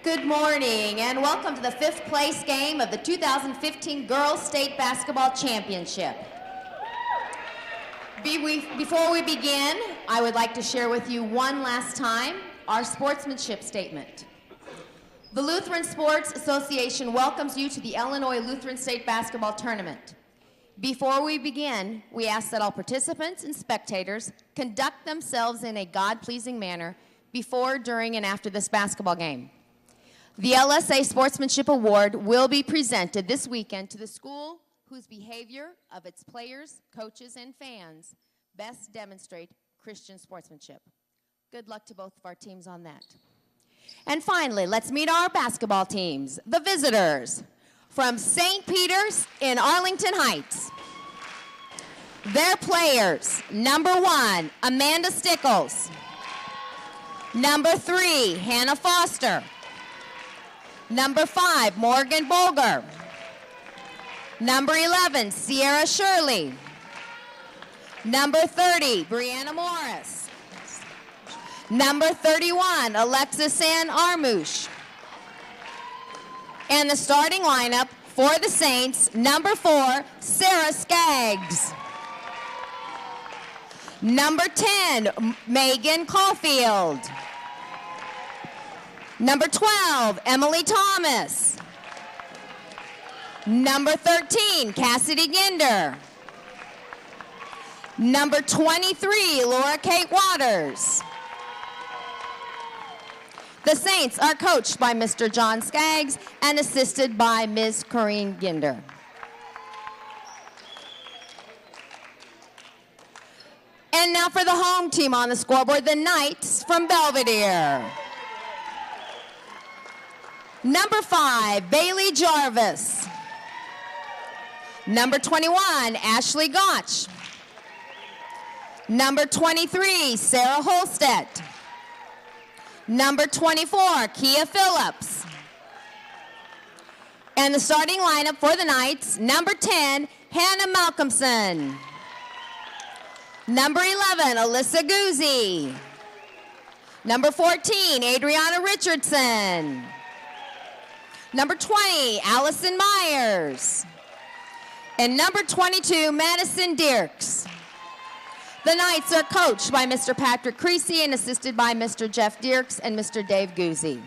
Good morning and welcome to the 5th place game of the 2015 Girls State Basketball Championship. Before we begin, I would like to share with you one last time our sportsmanship statement. The Lutheran Sports Association welcomes you to the Illinois Lutheran State Basketball Tournament. Before we begin, we ask that all participants and spectators conduct themselves in a God-pleasing manner before, during, and after this basketball game. The LSA Sportsmanship Award will be presented this weekend to the school whose behavior of its players, coaches, and fans best demonstrate Christian sportsmanship. Good luck to both of our teams on that. And finally, let's meet our basketball teams, the visitors from St. Peter's in Arlington Heights. Their players, number 1, Amanda Stickles. Number 3, Hannah Foster. Number 5, Morgan Bolger. Number 11, Sierra Shirley. Number 30, Brianna Morris. Number 31, Alexis San Armouche. And the starting lineup for the Saints, number 4, Sarah Skaggs. Number 10, Megan Caulfield. Number 12, Emily Thomas. Number 13, Cassidy Ginder. Number 23, Laura Kate Waters. The Saints are coached by Mr. John Skaggs and assisted by Ms. Corinne Ginder. And now for the home team on the scoreboard, the Knights from Belvidere. Number 5, Bailey Jarvis. Number 21, Ashley Gotch. Number 23, Sarah Holstedt. Number 24, Kia Phillips. And the starting lineup for the Knights, number 10, Hannah Malcolmson. Number 11, Alyssa Guzzi. Number 14, Adriana Richardson. Number 20, Allison Myers. And number 22, Madison Dirks. The Knights are coached by Mr. Patrick Creasy and assisted by Mr. Jeff Dirks and Mr. Dave Guzzi.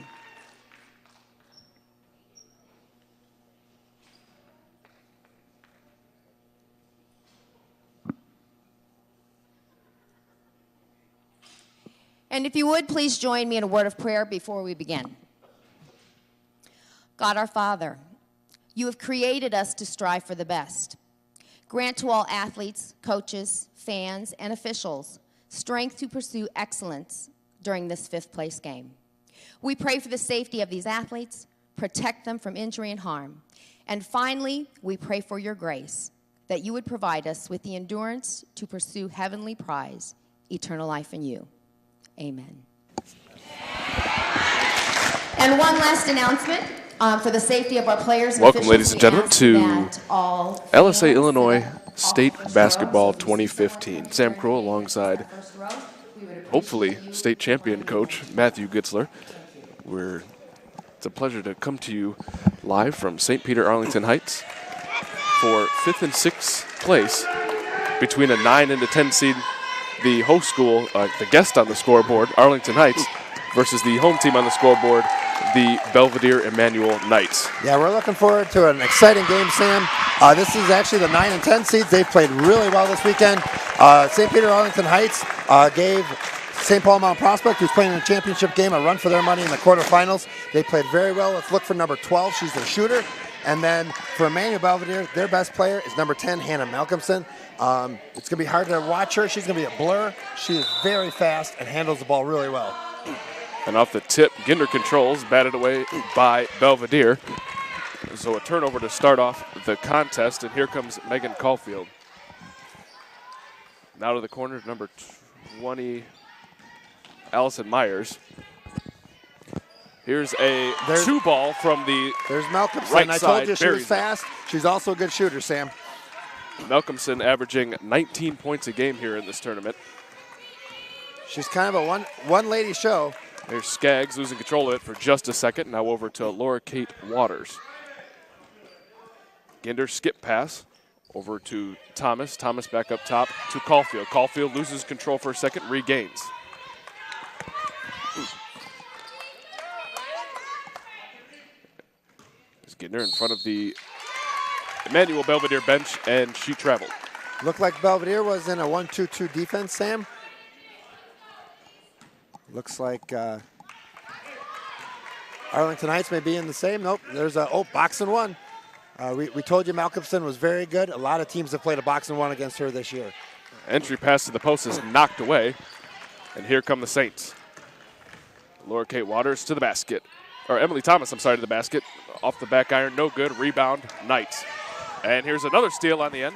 And if you would, please join me in a word of prayer before we begin. God our Father, you have created us to strive for the best. Grant to all athletes, coaches, fans, and officials strength to pursue excellence during this 5th place game. We pray for the safety of these athletes, protect them from injury and harm. And finally, we pray for your grace, that you would provide us with the endurance to pursue heavenly prize, eternal life in you. Amen. And one last announcement. For the safety of our players. Welcome, ladies and gentlemen, to LSA Illinois State Basketball 2015. Sam Kroll alongside, hopefully, state champion coach Matthew Gitzler. It's a pleasure to come to you live from St. Peter, Arlington Heights for 5th and 6th place between a 9 and a 10 seed. The host school, the guest on the scoreboard, Arlington Heights, versus the home team on the scoreboard, the Belvidere Immnanuel Knights. Yeah, we're looking forward to an exciting game, Sam. This is actually the 9 and 10 seeds. They've played really well this weekend. St. Peter Arlington Heights gave St. Paul Mount Prospect, who's playing in the championship game, a run for their money in the quarterfinals. They played very well. Let's look for number 12. She's their shooter. And then for Immnanuel Belvidere, their best player is number 10, Hannah Malcolmson. It's going to be hard to watch her. She's going to be a blur. She is very fast and handles the ball really well. And off the tip, Ginder controls, batted away by Belvidere. So a turnover to start off the contest, and here comes Megan Caulfield. Now to the corner, number 20, Allison Myers. Here's a two-ball from the There's Malcolmson. right I side. told you she was fast. She's also a good shooter, Sam. Malcolmson averaging 19 points a game here in this tournament. She's kind of a one-lady show. There's Skaggs losing control of it for just a second. Now over to Laura Kate Waters. Ginder skip pass over to Thomas. Thomas back up top to Caulfield. Caulfield loses control for a second, regains. There's Ginder in front of the Immnanuel Belvidere bench, and she traveled. Looked like Belvidere was in a 1-2-2 defense, Sam. Looks like Arlington Heights may be in the same. Nope, there's a, box and one. We told you Malcolmson was very good. A lot of teams have played a box and one against her this year. Entry pass to the post is knocked away, and here come the Saints. Laura Kate Waters to the basket. Or Emily Thomas, I'm sorry, to the basket. Off the back iron, no good. Rebound, Knights. And here's another steal on the end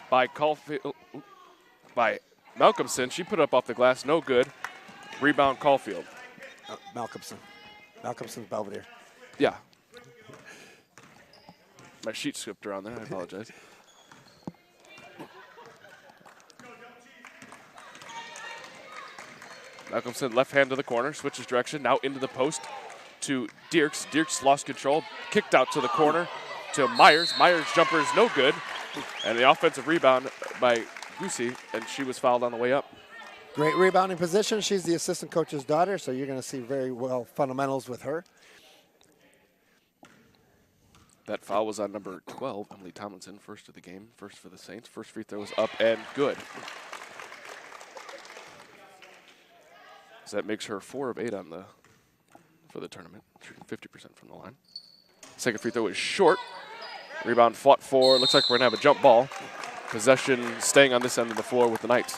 by Caulfield, by Malcolmson. She put it up off the glass, no good. Rebound, Caulfield. Malcolmson. Malcolmson's Belvidere. Yeah. My sheet skipped around there, I apologize. Malcolmson left hand to the corner, switches direction, now into the post to Dierks. Dierks lost control, kicked out to the corner to Myers. Myers' jumper is no good. And the offensive rebound by Goosey, and she was fouled on the way up. Great rebounding position. She's the assistant coach's daughter, so you're going to see very well fundamentals with her. That foul was on number 12, Emily Tomlinson, first of the game, first for the Saints. First free throw was up and good. So that makes her 4 of 8 on for the tournament, shooting 50% from the line. Second free throw is short. Rebound fought for. Looks like we're going to have a jump ball. Possession staying on this end of the floor with the Knights.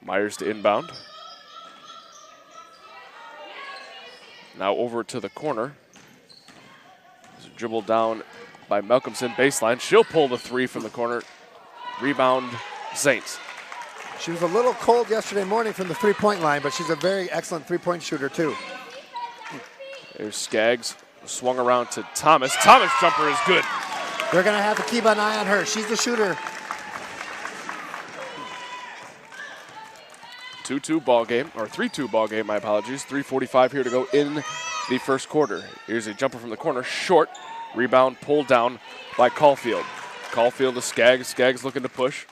Myers to inbound. Now over to the corner. There's a dribble down by Malcolmson, baseline. She'll pull the three from the corner. Rebound, Saints. She was a little cold yesterday morning from the three-point line, but she's a very excellent three-point shooter, too. There's Skaggs, swung around to Thomas. Thomas' jumper is good. They're going to have to keep an eye on her. She's the shooter. 2-2 ball game, or 3-2 ball game, my apologies. 3:45 here to go in the first quarter. Here's a jumper from the corner, short. Rebound pulled down by Caulfield. Caulfield to Skaggs. Skaggs looking to push.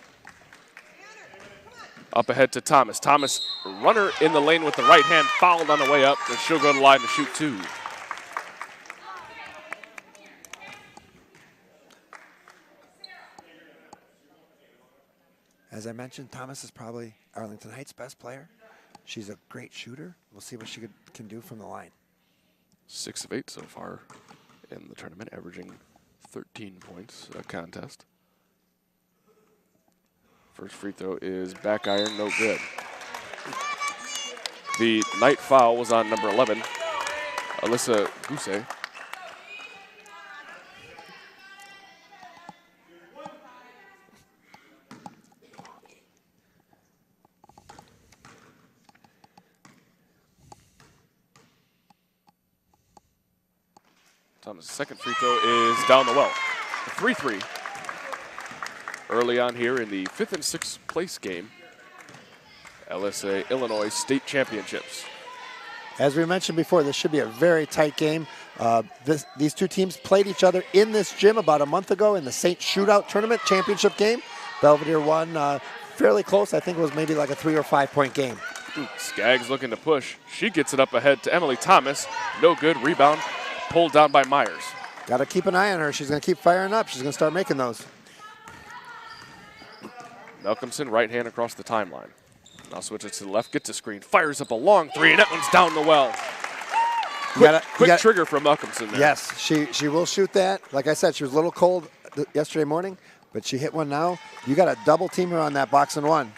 Up ahead to Thomas. Thomas, runner in the lane with the right hand, fouled on the way up, and she'll go to the line to shoot two. As I mentioned, Thomas is probably Arlington Heights' best player. She's a great shooter. We'll see what she can do from the line. 6 of 8 so far in the tournament, averaging 13 points a contest. First free throw is back iron, no good. The night foul was on number 11, Alyssa Gousset. Thomas' second free throw is down the well. 3-3. Early on here in the 5th and 6th place game, LSA Illinois State Championships. As we mentioned before, this should be a very tight game. These two teams played each other in this gym about a month ago in the Saint Shootout Tournament Championship game. Belvidere won fairly close. I think it was maybe like a 3 or 5 point game. Skaggs looking to push. She gets it up ahead to Emily Thomas. No good. Rebound pulled down by Myers. Got to keep an eye on her. She's going to keep firing up. She's going to start making those. Malcolmson, right hand across the timeline. Now switches to the left, gets a screen, fires up a long three, and that one's down the well. Quick trigger from Malcolmson there. Yes, she will shoot that. Like I said, she was a little cold yesterday morning, but she hit one now. You got a double teamer on that box and one.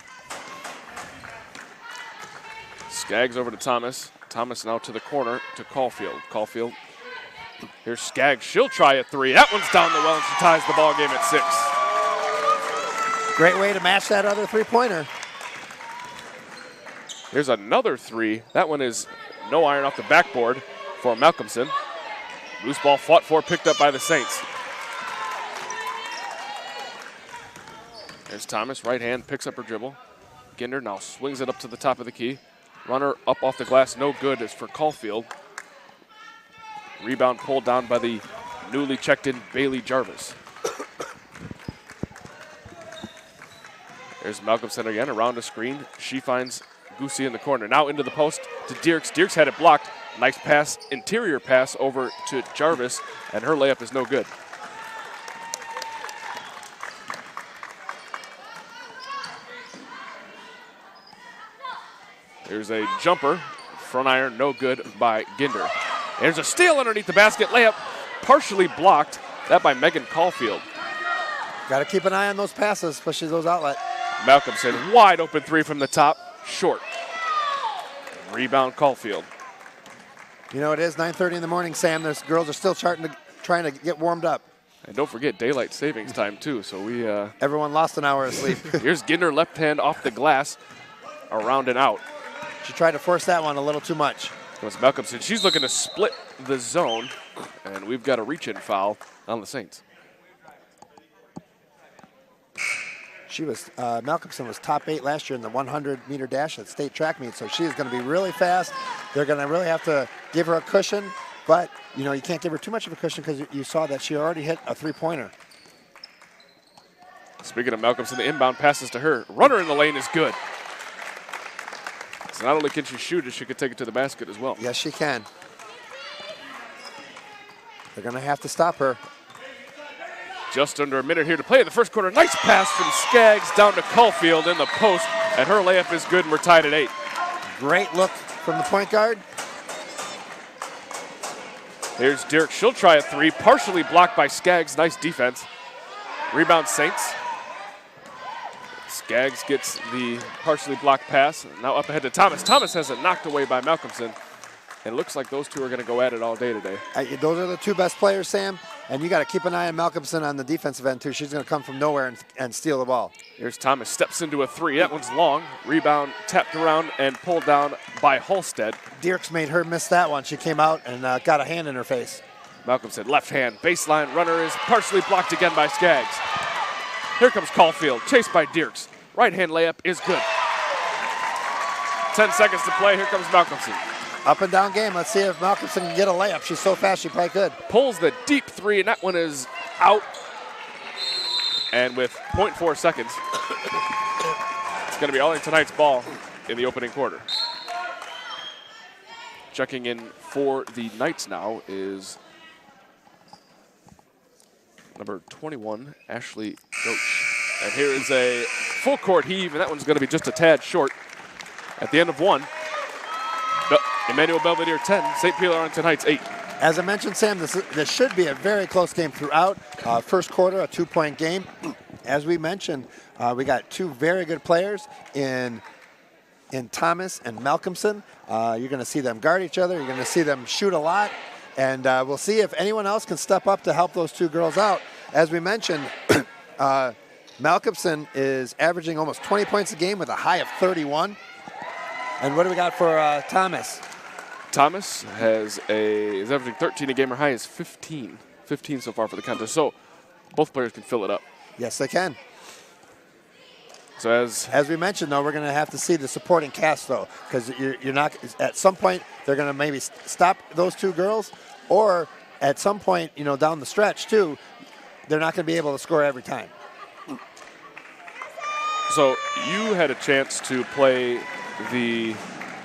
Skaggs over to Thomas. Thomas now to the corner to Caulfield. Caulfield. Here's Skaggs. She'll try a three. That one's down the well, and she ties the ball game at 6. Great way to match that other three-pointer. Here's another three. That one is no iron off the backboard for Malcolmson. Loose ball fought for, picked up by the Saints. There's Thomas, right hand, picks up her dribble. Ginder now swings it up to the top of the key. Runner up off the glass, no good. Is for Caulfield. Rebound pulled down by the newly checked in Bailey Jarvis. There's Malcolmson again around the screen. She finds Goosey in the corner. Now into the post to Dierks. Dierks had it blocked. Nice pass, interior pass over to Jarvis, and her layup is no good. There's a jumper, front iron, no good by Ginder. There's a steal underneath the basket, layup partially blocked. That by Megan Caulfield. Got to keep an eye on those passes, especially those outlet. Malcolmson, wide open three from the top, short. Rebound Caulfield. You know, it is 9:30 in the morning, Sam. Those girls are still trying to get warmed up. And don't forget daylight savings time too, so we... Everyone lost an hour of sleep. Here's Ginder, left hand off the glass, around and out. She tried to force that one a little too much. Goes Malcolmson. She's looking to split the zone, and we've got a reach-in foul on the Saints. She was Malcolmson was top 8 last year in the 100-meter dash at state track meet, so she is going to be really fast. They're going to really have to give her a cushion, but you know you can't give her too much of a cushion because you saw that she already hit a three-pointer. Speaking of Malcolmson, the inbound passes to her. Runner in the lane is good. So not only can she shoot it, she can take it to the basket as well. Yes, she can. They're going to have to stop her. Just under a minute here to play in the first quarter. Nice pass from Skaggs down to Caulfield in the post, and her layup is good, and we're tied at 8. Great look from the point guard. Here's Dierks. She'll try a three, partially blocked by Skaggs. Nice defense. Rebound Saints. Skaggs gets the partially blocked pass. Now up ahead to Thomas. Thomas has it knocked away by Malcolmson. And it looks like those two are going to go at it all day today. Those are the two best players, Sam. And you got to keep an eye on Malcolmson on the defensive end, too. She's going to come from nowhere and steal the ball. Here's Thomas, steps into a three. That one's long. Rebound tapped around and pulled down by Halstead. Dierks made her miss that one. She came out and got a hand in her face. Malcolmson, left hand, baseline. Runner is partially blocked again by Skaggs. Here comes Caulfield, chased by Dierks. Right hand layup is good. 10 seconds to play. Here comes Malcolmson. Up and down game. Let's see if Malcolmson can get a layup. She's so fast, she probably could. Pulls the deep three, and that one is out. And with 0.4 seconds, it's going to be Arlington tonight's ball in the opening quarter. Checking in for the Knights now is number 21, Ashley Roach. And here is a full court heave, and that one's going to be just a tad short at the end of one. Immnanuel Belvidere 10, St. Peter Arlington Heights 8. As I mentioned, Sam, this should be a very close game throughout. First quarter, a 2-point game. As we mentioned, we got two very good players in Thomas and Malcolmson. You're going to see them guard each other. You're going to see them shoot a lot. And we'll see if anyone else can step up to help those two girls out. As we mentioned, Malcolmson is averaging almost 20 points a game with a high of 31. And what do we got for Thomas? Thomas is averaging 13 a game. Her high is 15. 15 so far for the contest. So both players can fill it up. Yes, they can. So as we mentioned, though, we're going to have to see the supporting cast, though, because you're not. At some point, they're going to maybe stop those two girls, or at some point, you know, down the stretch too, they're not going to be able to score every time. So you had a chance to play the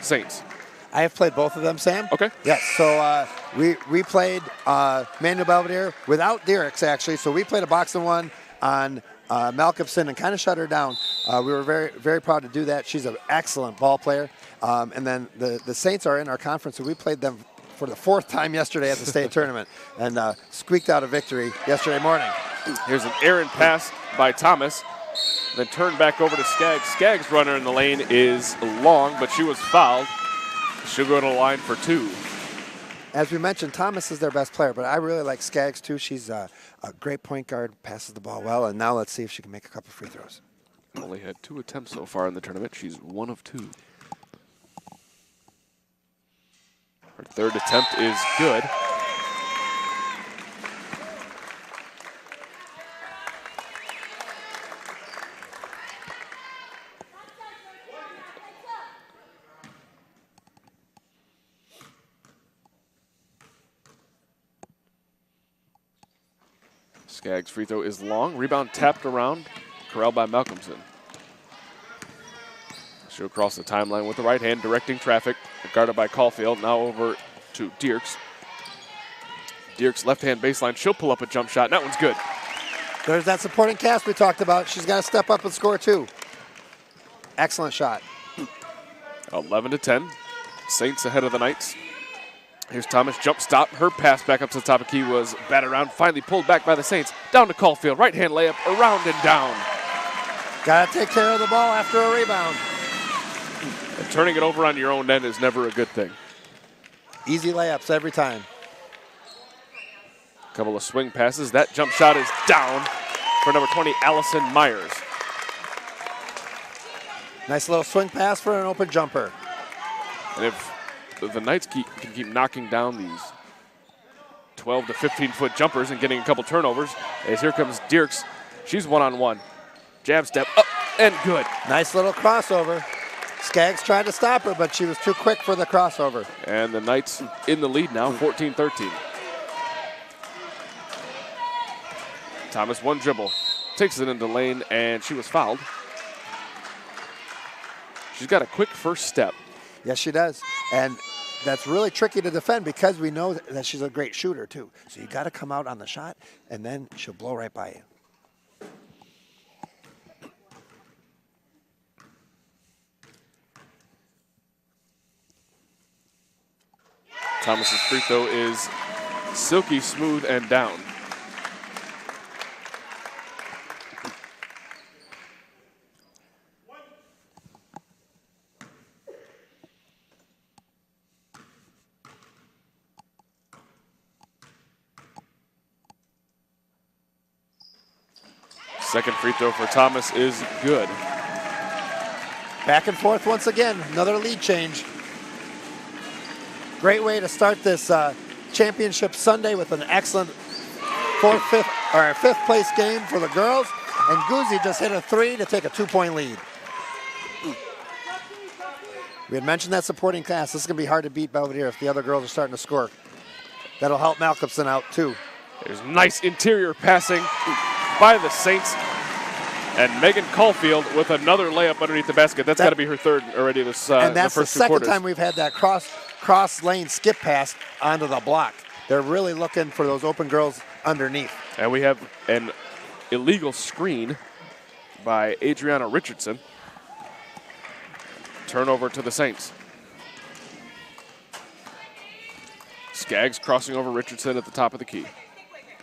Saints. I have played both of them, Sam. Okay. Yes. So we played Immnanuel Belvidere without Dierks, actually. So we played a boxing one on Malcolmson and kind of shut her down. We were very, very proud to do that. She's an excellent ball player. And then the Saints are in our conference, so we played them for the 4th time yesterday at the state tournament and squeaked out a victory yesterday morning. Here's an errant pass by Thomas, then turned back over to Skaggs. Skaggs' runner in the lane is long, but she was fouled. She'll go to the line for 2. As we mentioned, Thomas is their best player, but I really like Skaggs too. She's a great point guard, passes the ball well, and now let's see if she can make a couple free throws. Only had 2 attempts so far in the tournament. She's 1 of 2. Her 3rd attempt is good. Skaggs' free throw is long. Rebound tapped around, corralled by Malcolmson. She'll cross the timeline with the right hand, directing traffic, guarded by Caulfield. Now over to Dierks. Dierks' left hand baseline. She'll pull up a jump shot. That one's good. There's that supporting cast we talked about. She's got to step up and score too. Excellent shot. 11-10. Saints ahead of the Knights. Here's Thomas, jump stop. Her pass back up to the top of key was batted around, finally pulled back by the Saints. Down to Caulfield, right hand layup, around and down. Got to take care of the ball after a rebound. And turning it over on your own end is never a good thing. Easy layups every time. Couple of swing passes. That jump shot is down for number 20, Allison Myers. Nice little swing pass for an open jumper. And if the Knights can keep knocking down these 12 to 15-foot jumpers and getting a couple turnovers, as here comes Dierks. She's one-on-one. Jab step up and good. Nice little crossover. Skaggs tried to stop her, but she was too quick for the crossover. And the Knights in the lead now, 14-13. Thomas, one dribble, takes it into the lane, and she was fouled. She's got a quick first step. Yes, she does. And that's really tricky to defend because we know that she's a great shooter, too. So you got to come out on the shot, and then she'll blow right by you. Thomas's free throw is silky smooth and down. Second free throw for Thomas is good. Back and forth once again, another lead change. Great way to start this championship Sunday with an excellent fifth place game for the girls. And Guzzi just hit a three to take a 2-point lead. We had mentioned that supporting cast. This is going to be hard to beat Belvidere if the other girls are starting to score. That'll help Malcolmson out too. There's nice interior passing by the Saints. And Megan Caulfield with another layup underneath the basket. That's got to be her third already this and that's the first the second 2 quarters. time we've had that cross lane skip pass onto the block. They're really looking for those open girls underneath. And we have an illegal screen by Adriana Richardson. Turnover to the Saints. Skaggs crossing over Richardson at the top of the key.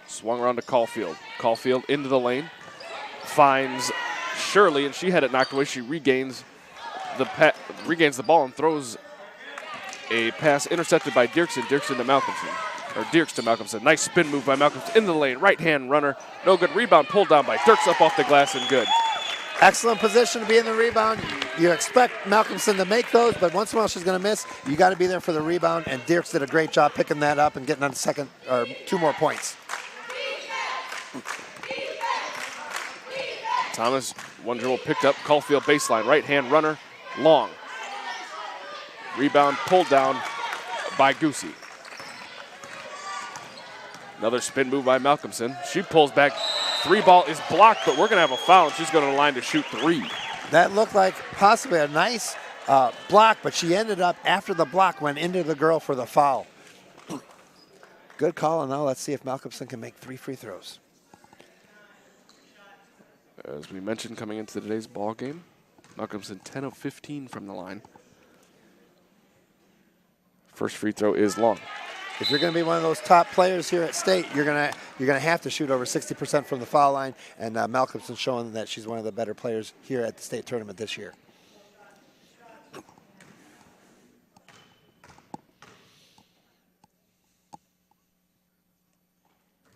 Swung around to Caulfield. Caulfield into the lane. Finds Shirley, and she had it knocked away. She regains the ball and throws a pass intercepted by Dierks to Malcolmson. Or Dierks to Malcolmson. Nice spin move by Malcolmson in the lane. Right-hand runner. No good. Rebound pulled down by Dierks up off the glass and good. Excellent position to be in the rebound. You expect Malcolmson to make those, but once in a while she's going to miss. You got to be there for the rebound, and Dierks did a great job picking that up and getting on the second or 2 more points. Thomas, one dribble picked up. Caulfield baseline. Right-hand runner. Long. Rebound pulled down by Goosey. Another spin move by Malcolmson. She pulls back. 3 ball is blocked, but we're going to have a foul. She's going to the line to shoot 3. That looked like possibly a nice block, but she ended up, after the block, went into the girl for the foul. Good call, and now let's see if Malcolmson can make 3 free throws. As we mentioned coming into today's ball game, Malcolmson 10 of 15 from the line. First free throw is long. If you're going to be one of those top players here at State, you're going to have to shoot over 60% from the foul line, and Malcolmson's showing that she's one of the better players here at the state tournament this year.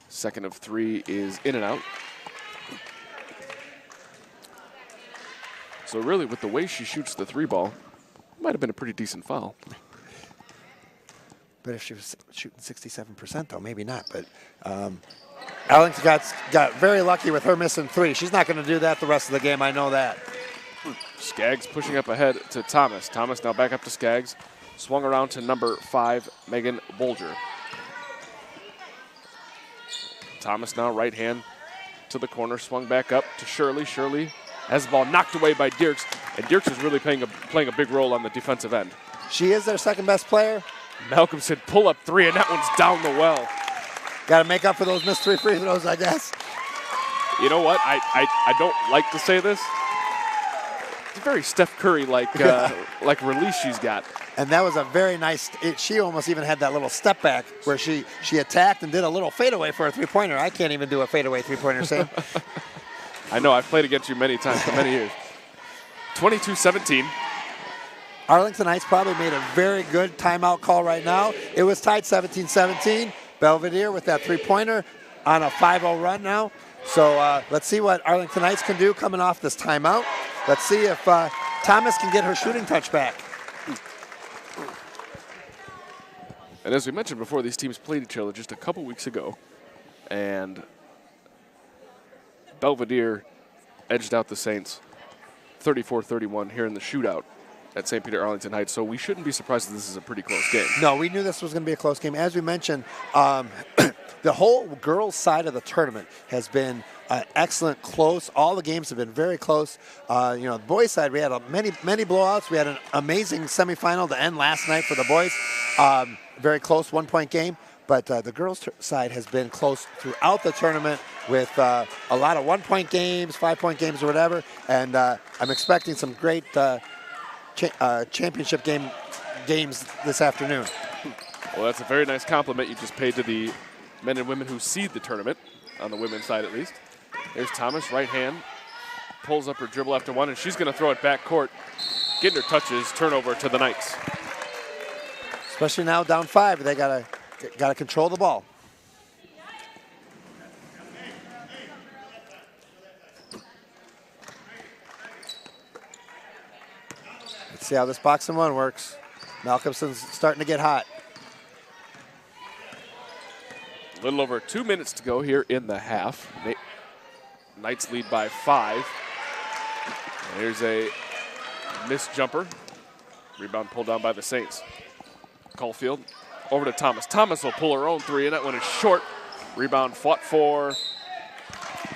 Second of 3 is in and out. So really, with the way she shoots the 3 ball, it might have been a pretty decent foul. But if she was shooting 67%, though, maybe not. But Arlington got very lucky with her missing 3. She's not going to do that the rest of the game. I know that. Skaggs pushing up ahead to Thomas. Thomas now back up to Skaggs. Swung around to number 5, Megan Bolger. Thomas now right hand to the corner, swung back up to Shirley. Shirley has the ball knocked away by Dirks, and Dirks is really playing a big role on the defensive end. She is their second best player. Malcolmson pull up three, and that one's down the well. Got to make up for those missed 3 free throws, I guess. You know what? I don't like to say this. It's a very Steph Curry like release she's got. And that was a very nice, she almost even had that little step back where she attacked and did a little fadeaway for a three-pointer. I can't even do a fadeaway three-pointer, Sam. I know, I've played against you many times for many years. 22-17. Arlington Heights probably made a very good timeout call right now. It was tied 17-17. Belvidere with that three-pointer on a 5-0 run now. So let's see what Arlington Heights can do coming off this timeout. Let's see if Thomas can get her shooting touch back. And as we mentioned before, these teams played each other just a couple weeks ago. And Belvidere edged out the Saints 34-31 here in the shootout at St. Peter Arlington Heights. So we shouldn't be surprised that this is a pretty close game. No, we knew this was going to be a close game. As we mentioned, the whole girls' side of the tournament has been excellent, close. All the games have been very close. The boys' side, we had many blowouts. We had an amazing semifinal to end last night for the boys. Very close, 1-point game. But the girls' side has been close throughout the tournament with a lot of 1-point games, 5-point games, or whatever. And I'm expecting some great championship games this afternoon. Well, that's a very nice compliment you just paid to the men and women who seed the tournament, on the women's side at least. There's Thomas, right hand, pulls up her dribble after one, and she's going to throw it back court. Ginder touches, turnover to the Knights. Especially now down 5, they gotta control the ball. Let's see how this box and one works. Malcolmson's starting to get hot. A little over 2 minutes to go here in the half. Knights lead by 5. Here's a missed jumper. Rebound pulled down by the Saints. Caulfield over to Thomas. Thomas will pull her own three, and that one is short. Rebound fought for.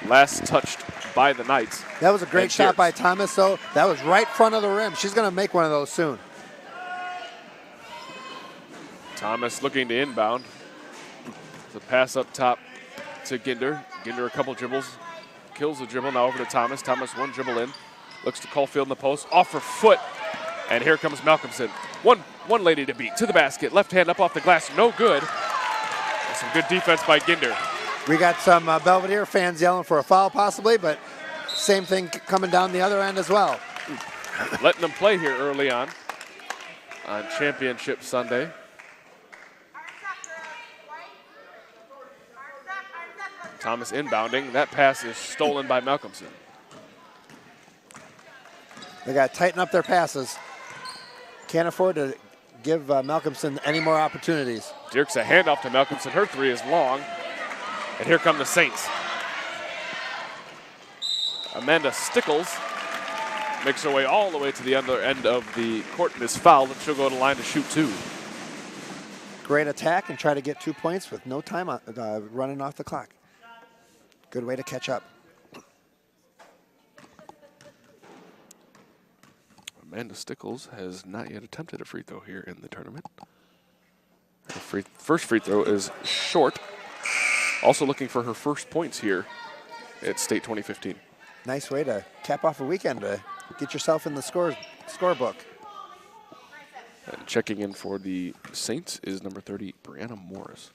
Last touched by the Knights. That was a great shot by Thomas, though. That was right front of the rim. She's going to make one of those soon. Thomas looking to inbound. The pass up top to Ginder. Ginder a couple dribbles. Kills the dribble. Now over to Thomas. Thomas one dribble in. Looks to Caulfield in the post. Off her foot. And here comes Malcolmson. One lady to beat. To the basket. Left hand up off the glass. No good. And some good defense by Ginder. We got some Belvidere fans yelling for a foul possibly, but same thing coming down the other end as well. Letting them play here early on Championship Sunday. Thomas inbounding. That pass is stolen by Malcolmson. They got to tighten up their passes. Can't afford to give Malcolmson any more opportunities. Dirks a handoff to Malcolmson. Her three is long. And here come the Saints. Amanda Stickles makes her way all the way to the other end of the court and is fouled, and she'll go to the line to shoot 2. Great attack and try to get 2 points with no time running off the clock. Good way to catch up. Amanda Stickles has not yet attempted a free throw here in the tournament. Her first free throw is short. Also looking for her first points here at State 2015. Nice way to cap off a weekend to get yourself in the scorebook. And checking in for the Saints is number 30, Brianna Morris.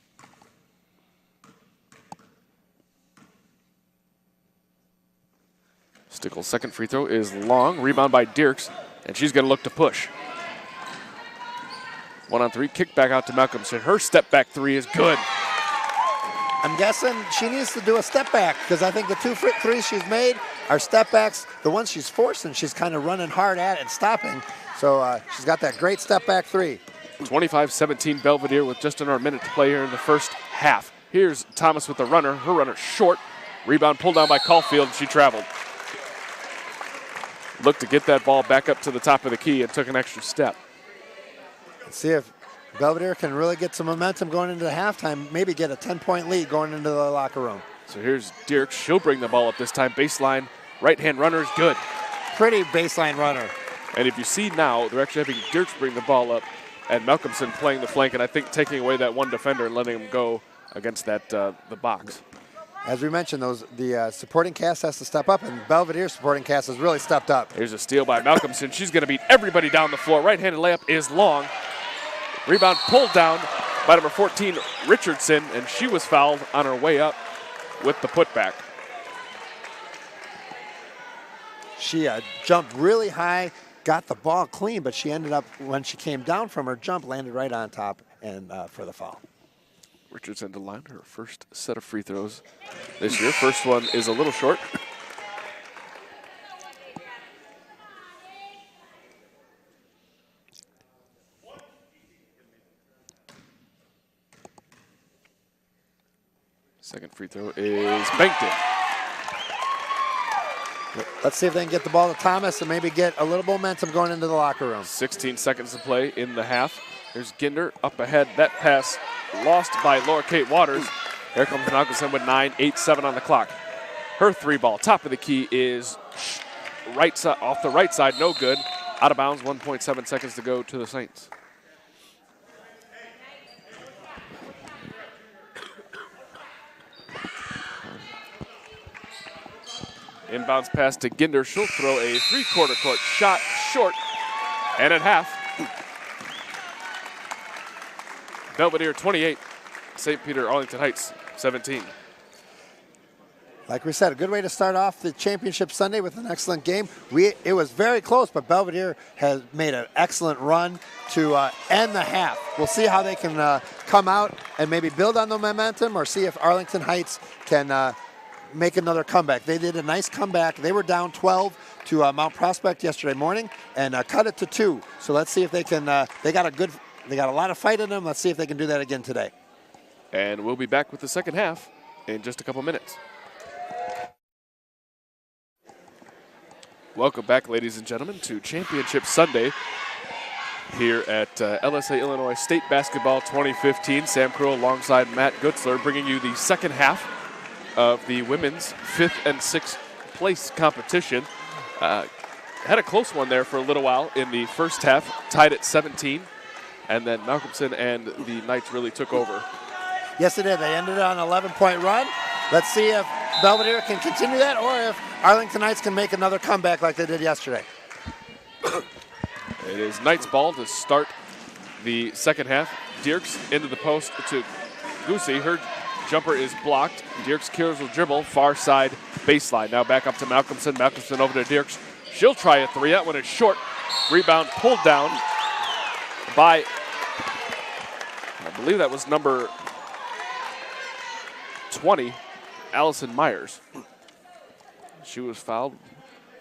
Stickles' second free throw is long. Rebound by Dirks, and she's going to look to push. 1-on-3, kick back out to Malcolmson. Her step back three is good. I'm guessing she needs to do a step back because I think the 2 threes she's made are step backs. The ones she's forcing, she's kind of running hard at and stopping. So she's got that great step back 3. 25-17 Belvidere with just under a minute to play here in the first half. Here's Thomas with the runner. Her runner short. Rebound pulled down by Caulfield, and she traveled. Looked to get that ball back up to the top of the key and took an extra step. Let's see if Belvidere can really get some momentum going into the halftime, maybe get a 10-point lead going into the locker room. So here's Dirk. She'll bring the ball up this time. Baseline, right-hand runner is good. Pretty baseline runner. And if you see now, they're actually having Dirks bring the ball up and Malcolmson playing the flank, and I think taking away that one defender and letting him go against that the box. As we mentioned, the supporting cast has to step up, and Belvidere's supporting cast has really stepped up. Here's a steal by Malcolmson. She's going to beat everybody down the floor. Right-handed layup is long. Rebound pulled down by number 14, Richardson, and she was fouled on her way up with the putback. She jumped really high, got the ball clean, but she ended up, when she came down from her jump, landed right on top and for the foul. Richardson to line her first set of free throws this year. First one is a little short. Second free throw is banked in. Let's see if they can get the ball to Thomas and maybe get a little momentum going into the locker room. 16 seconds to play in the half. There's Ginder up ahead. That pass lost by Laura Kate Waters. Here comes Malcolmson with 9:8:7 on the clock. Her three ball, top of the key, is right side, off the right side, no good. Out of bounds, 1.7 seconds to go to the Saints. Inbounds pass to Ginder. She'll throw a three-quarter court shot short, and at half, Belvidere 28, St. Peter Arlington Heights 17. Like we said, a good way to start off the championship Sunday with an excellent game. It was very close, but Belvidere has made an excellent run to end the half. We'll see how they can come out and maybe build on the momentum, or see if Arlington Heights can make another comeback. They did a nice comeback. They were down 12 to Mount Prospect yesterday morning and cut it to 2. So let's see if they can. They got a lot of fight in them. Let's see if they can do that again today. And we'll be back with the second half in just a couple minutes. Welcome back, ladies and gentlemen, to Championship Sunday here at LSA Illinois State Basketball 2015. Sam Crow alongside Matt Gutzler bringing you the second half of the women's 5th and 6th place competition. Had a close one there for a little while in the first half, tied at 17, and then Malcolmson and the Knights really took over. Yes, they did. They ended on an 11-point run. Let's see if Belvidere can continue that, or if Arlington Knights can make another comeback like they did yesterday. It is Knights ball to start the second half. Dierks into the post to Goosey. Her jumper is blocked. Dierks kills will dribble, far side baseline. Now back up to Malcolmson. Malcolmson over to Dierks. She'll try a three. That one is short. Rebound pulled down by, I believe that was number 20, Allison Myers. She was fouled,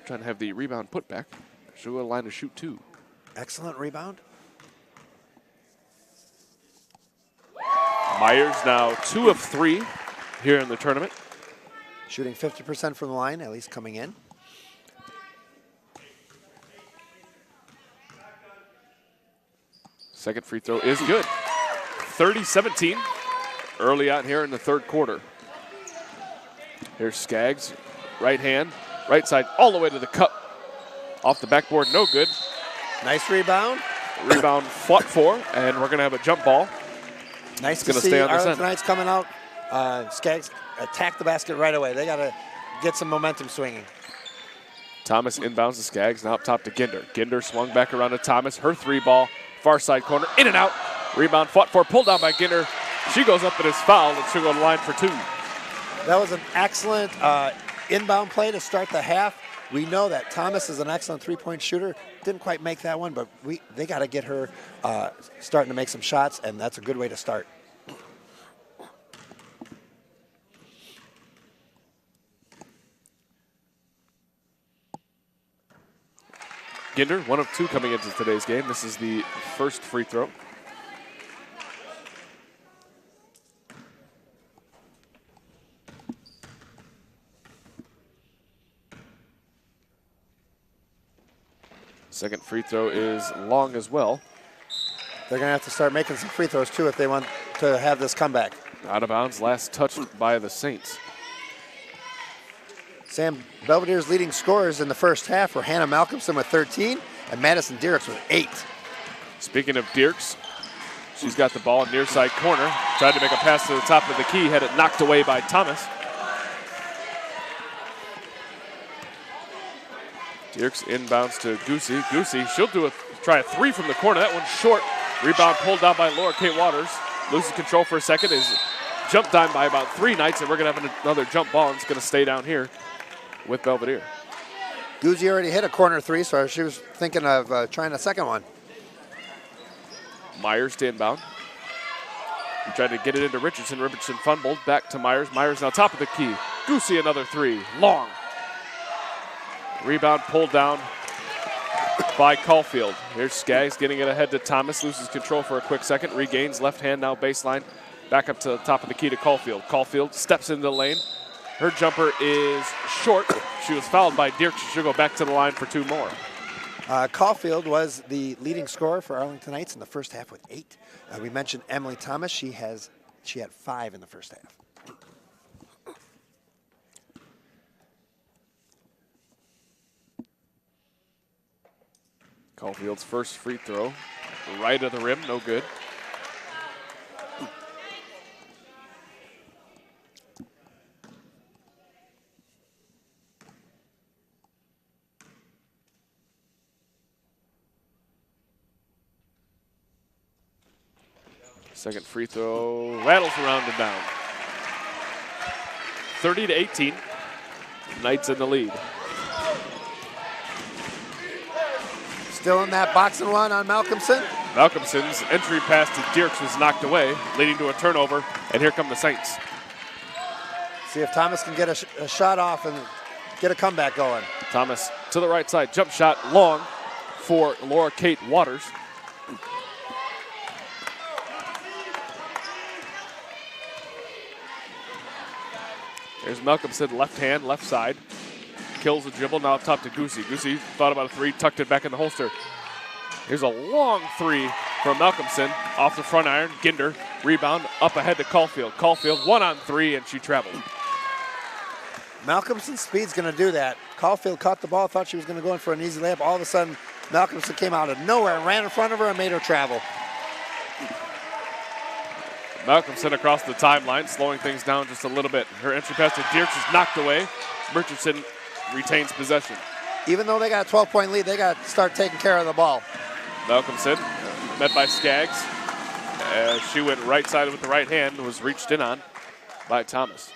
trying to have the rebound put back. She'll go to the line to shoot 2. Excellent rebound. Myers now 2 of 3 here in the tournament. Shooting 50% from the line, at least coming in. Second free throw is good. 30-17 early out here in the third quarter. Here's Skaggs, right hand, right side, all the way to the cup. Off the backboard, no good. Nice rebound. Rebound fought for, and we're going to have a jump ball. Nice to see Arlington Knights coming out. Skaggs attack the basket right away. They got to get some momentum swinging. Thomas inbounds to Skaggs, now up top to Ginder. Ginder swung back around to Thomas. Her three ball, far side corner, in and out. Rebound fought for, pulled down by Ginder. She goes up and is fouled, and she'll go to the line for 2. That was an excellent inbound play to start the half. We know that Thomas is an excellent three-point shooter. Didn't quite make that one, but they got to get her starting to make some shots, and that's a good way to start. Ginder, 1 of 2 coming into today's game. This is the first free throw. Second free throw is long as well. They're going to have to start making some free throws, too, if they want to have this comeback. Out of bounds, last touch by the Saints. Sam, Belvidere's leading scorers in the first half were Hannah Malcolmson with 13 and Madison Dierks with 8. Speaking of Dierks, she's got the ball near side corner. Tried to make a pass to the top of the key, had it knocked away by Thomas. Dierks inbounds to Goosey. Goosey, she'll try a three from the corner. That one's short. Rebound pulled down by Laura Kate Waters. Loses control for a second. Is jumped down by about 3 Knights, and we're going to have another jump ball, and it's going to stay down here with Belvidere. Goosey already hit a corner 3, so she was thinking of trying a second one. Myers to inbound. He tried to get it into Richardson. Richardson fumbled back to Myers. Myers now top of the key. Goosey another 3. Long. Rebound pulled down by Caulfield. Here's Skaggs getting it ahead to Thomas. Loses control for a quick second. Regains left hand now baseline. Back up to the top of the key to Caulfield. Caulfield steps into the lane. Her jumper is short. She was fouled by Dierks. She'll go back to the line for 2 more. Caulfield was the leading scorer for Arlington Heights in the first half with 8. We mentioned Emily Thomas. She had 5 in the first half. Caulfield's first free throw, right of the rim, no good. Second free throw rattles around and down. 30-18. Knights in the lead. Still in that box and one on Malcolmson. Malcolmson's entry pass to Dierks was knocked away, leading to a turnover, and here come the Saints. See if Thomas can get a shot off and get a comeback going. Thomas to the right side, jump shot long for Laura Kate Waters. There's Malcolmson, left hand, left side. Kills the dribble, now up top to Goosey. Goosey thought about a 3, tucked it back in the holster. Here's a long 3 from Malcolmson off the front iron. Ginder, rebound, up ahead to Caulfield. Caulfield, 1-on-3, and she traveled. Malcolmson's speed's going to do that. Caulfield caught the ball, thought she was going to go in for an easy layup. All of a sudden, Malcolmson came out of nowhere and ran in front of her and made her travel. Malcolmson across the timeline, slowing things down just a little bit. Her entry pass to Dierks is knocked away. Richardson retains possession. Even though they got a 12-point lead, they got to start taking care of the ball. Malcolmson, met by Skaggs. She went right side with the right hand, was reached in on by Thomas.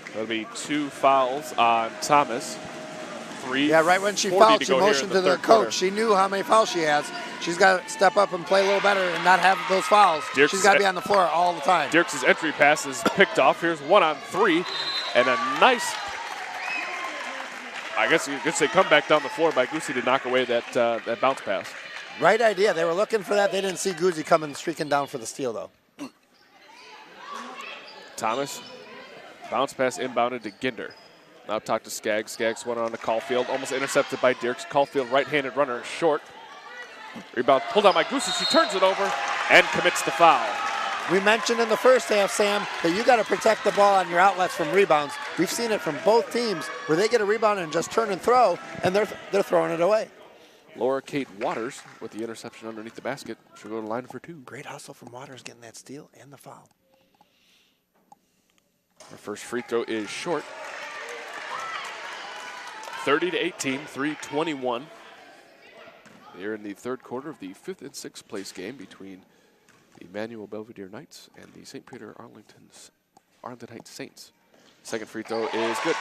That'll be 2 fouls on Thomas. 3. Yeah, right when she fouled, she motioned to the coach. She knew how many fouls she has. She's got to step up and play a little better and not have those fouls. She's got to be on the floor all the time. Dierks' entry pass is picked off. Here's 1-on-3 and a nice, I guess you could say, comeback down the floor by Goosey to knock away that bounce pass. Right idea. They were looking for that. They didn't see Goosey coming streaking down for the steal, though. Thomas, bounce pass inbounded to Ginder. Now talk to Skaggs. Skaggs went on to Caulfield, almost intercepted by Dierks. Caulfield, right-handed runner, short. Rebound pulled out by Goosey. She turns it over and commits the foul. We mentioned in the first half, Sam, that you got to protect the ball on your outlets from rebounds. We've seen it from both teams where they get a rebound and just turn and throw, and they're throwing it away. Laura Kate Waters with the interception underneath the basket. She'll go to the line for 2. Great hustle from Waters getting that steal and the foul. Her first free throw is short. 30-18, 3:21. Here in the third quarter of the 5th and 6th place game between the Immnanuel Belvidere Knights and the St. Peter Arlington Heights Saints. Second free throw is good.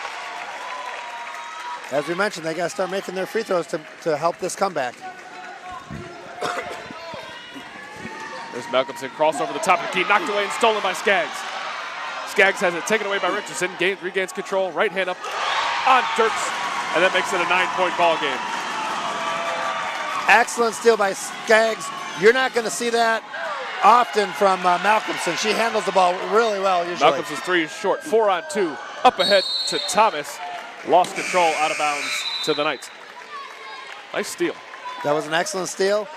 As we mentioned, they got to start making their free throws to help this comeback. There's Malcolmson, cross over the top of the key, knocked away and stolen by Skaggs. Skaggs has it taken away by Richardson, regains control, right hand up on Dirks, and that makes it a 9-point ball game. Excellent steal by Skaggs. You're not going to see that often from Malcolmson. She handles the ball really well usually. Malcolmson's 3 is short, 4-on-2, up ahead to Thomas. lost control out of bounds to the Knights. Nice steal. That was an excellent steal.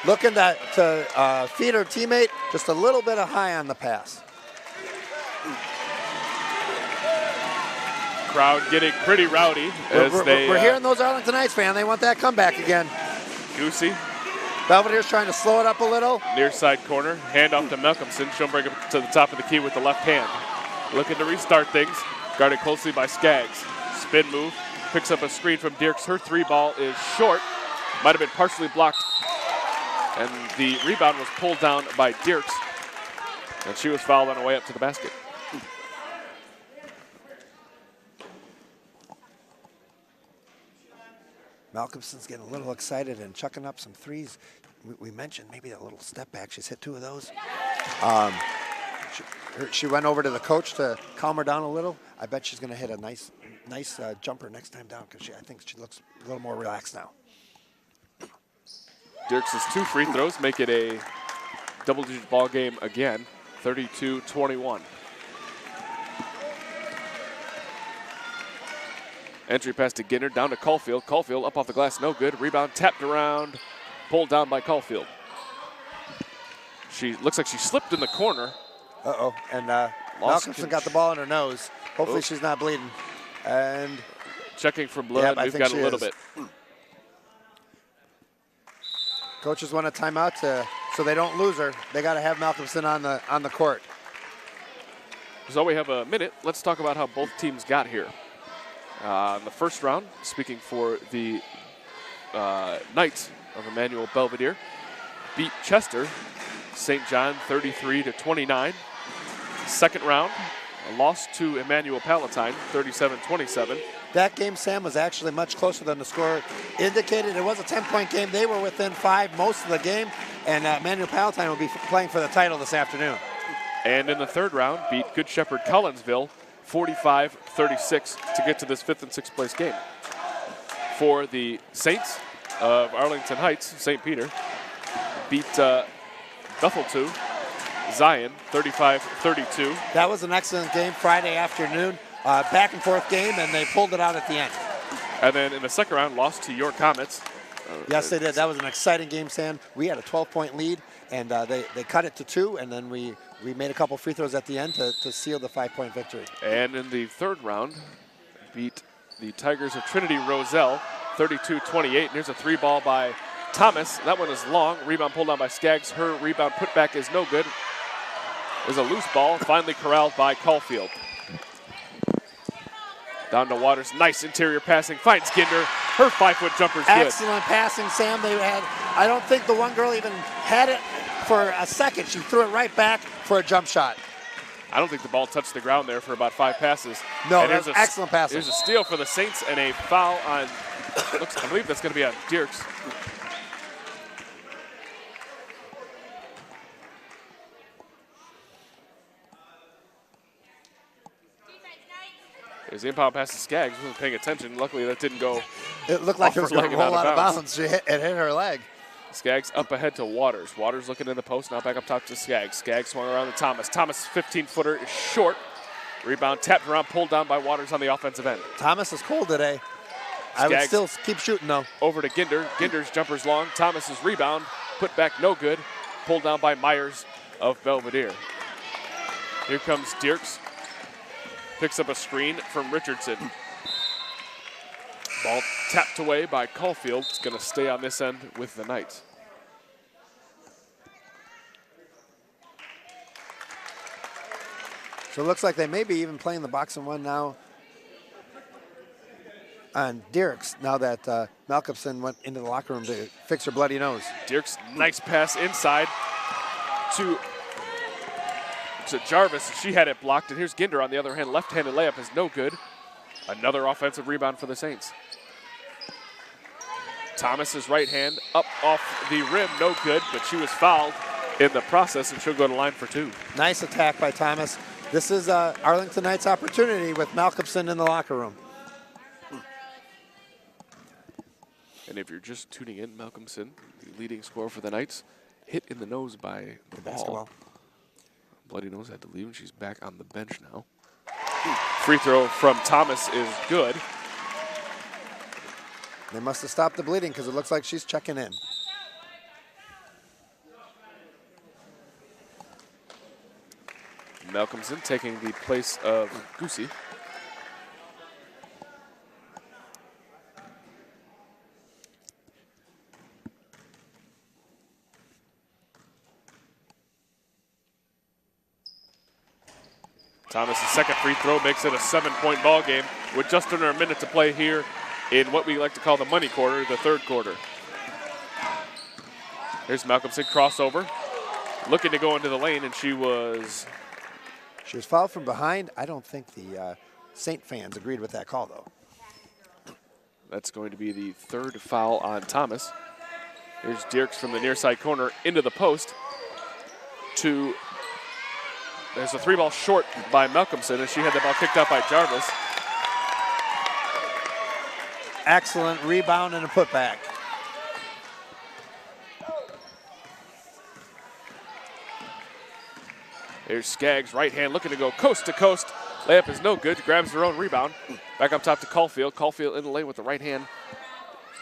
Looking to feed her teammate, just a little bit of high on the pass. Crowd getting pretty rowdy as we're hearing those Arlington Knights fan. They want that comeback again. Goosey. Belvidere's trying to slow it up a little. Near side corner, hand off to Malcolmson. She'll bring it to the top of the key with the left hand. Looking to restart things, guarded closely by Skaggs. Spin move, picks up a screen from Dierks. Her 3-ball is short, might have been partially blocked. And the rebound was pulled down by Dierks, and she was fouled on her way up to the basket. Malcolmson's getting a little excited and chucking up some threes. We mentioned maybe a little step back. She's hit 2 of those. She went over to the coach to calm her down a little. I bet she's going to hit a nice jumper next time down because I think she looks a little more relaxed now. Dierks' 2 free throws make it a double-digit ball game again, 32-21. Entry pass to Ginter, down to Caulfield. Caulfield up off the glass, no good. Rebound tapped around, pulled down by Caulfield. She looks like she slipped in the corner. Uh-oh, and Malcolmson got the ball in her nose. Hopefully she's not bleeding. And checking for blood, we've got a little bit. Coaches want a timeout so they don't lose her. They got to have Malcolmson on the court. So we have a minute. Let's talk about how both teams got here. In the first round, speaking for the Knights of Immnanuel Belvidere, beat Chester, St. John 33-29. Second round, a loss to Immnanuel Palatine 37-27. That game, Sam, was actually much closer than the score indicated. It was a 10-point game. They were within 5 most of the game, and Immnanuel Palatine will be playing for the title this afternoon. And in the third round, beat Good Shepherd Collinsville 45-36 to get to this 5th and 6th place game. For the Saints of Arlington Heights, St. Peter beat Bethel 2, Zion 35-32. That was an excellent game Friday afternoon. Back and forth game, and they pulled it out at the end. And then in the second round, lost to York Comets. Yes, they did. That was an exciting game, Sam. We had a 12-point lead, and they cut it to 2, and then we made a couple free throws at the end to seal the 5-point victory. And in the third round, beat the Tigers of Trinity Roselle 32-28. And here's a 3-ball by Thomas. That one is long. Rebound pulled down by Skaggs. Her rebound put back is no good. There's a loose ball, finally corralled by Caulfield. Down to Waters, nice interior passing, finds Ginder. Her 5-foot jumper's good. Excellent passing, Sam. I don't think the one girl even had it for a second. She threw it right back for a jump shot. I don't think the ball touched the ground there for about 5 passes. No, that was excellent passing. There's a steal for the Saints and a foul on, I believe that's going to be on Dierks. There's the inbound pass to Skaggs. Wasn't paying attention. Luckily, that didn't go. It looked like it was going to roll out of bounds. It hit her leg. Skaggs up ahead to Waters. Waters looking in the post. Now back up top to Skaggs. Skaggs swung around to Thomas. Thomas' 15-footer is short. Rebound tapped around, pulled down by Waters on the offensive end. Thomas is cold today. I would still keep shooting, though. Over to Ginder. Ginder's jumper's long. Thomas's rebound put back no good. Pulled down by Myers of Belvidere. Here comes Dierks. Picks up a screen from Richardson. Ball tapped away by Caulfield. It's going to stay on this end with the Knights. So it looks like they may be even playing the box and one now on Dierks, now that Malcolmson went into the locker room to fix her bloody nose. Dierks, nice pass inside to Jarvis. She had it blocked, and here's Ginder on the other hand. Left-handed layup is no good. Another offensive rebound for the Saints. Thomas's right hand up off the rim, no good, but she was fouled in the process, and she'll go to line for 2. Nice attack by Thomas. This is Arlington Knights' opportunity with Malcolmson in the locker room. And if you're just tuning in, Malcolmson, the leading scorer for the Knights, hit in the nose by the ball. Basketball. Bloody nose had to leave, and she's back on the bench now. Free throw from Thomas is good. They must have stopped the bleeding because it looks like she's checking in. Malcolmson taking the place of Goosey. Thomas' second free throw makes it a 7-point ball game with just under a minute to play here in what we like to call the money quarter, the third quarter. Here's Malcolmson crossover, looking to go into the lane, and she was fouled from behind. I don't think the Saint fans agreed with that call, though. That's going to be the third foul on Thomas. Here's Dierks from the near side corner into the post to. There's a 3-ball short by Malcolmson, and she had the ball kicked out by Jarvis. Excellent rebound and a putback. There's Skaggs, right hand, looking to go coast to coast. Layup is no good, grabs her own rebound. Back up top to Caulfield. Caulfield in the lane with the right hand.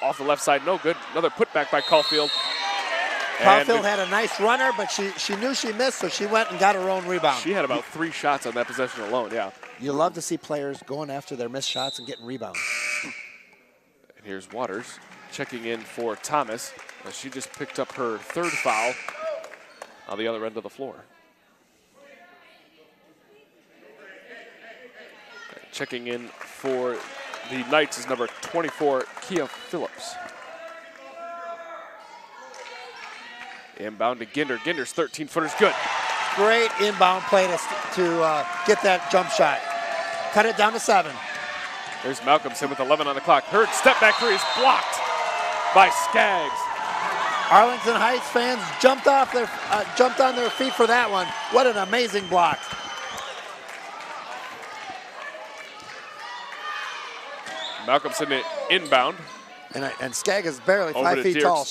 Off the left side, no good. Another putback by Caulfield. Caulfield had a nice runner, but she knew she missed, so she went and got her own rebound. She had about 3 shots on that possession alone, yeah. You love to see players going after their missed shots and getting rebounds. And here's Waters checking in for Thomas. As she just picked up her third foul on the other end of the floor. Checking in for the Knights is number 24, Kia Phillips. Inbound to Ginder. Ginder's 13-footer's good. Great inbound play to get that jump shot. Cut it down to 7. There's Malcolmson with 11 on the clock. Her step back three is blocked by Skaggs. Arlington Heights fans jumped on their feet for that one. What an amazing block. Malcolmson inbound. And Skaggs is barely Over 5 to feet Dierks. tall.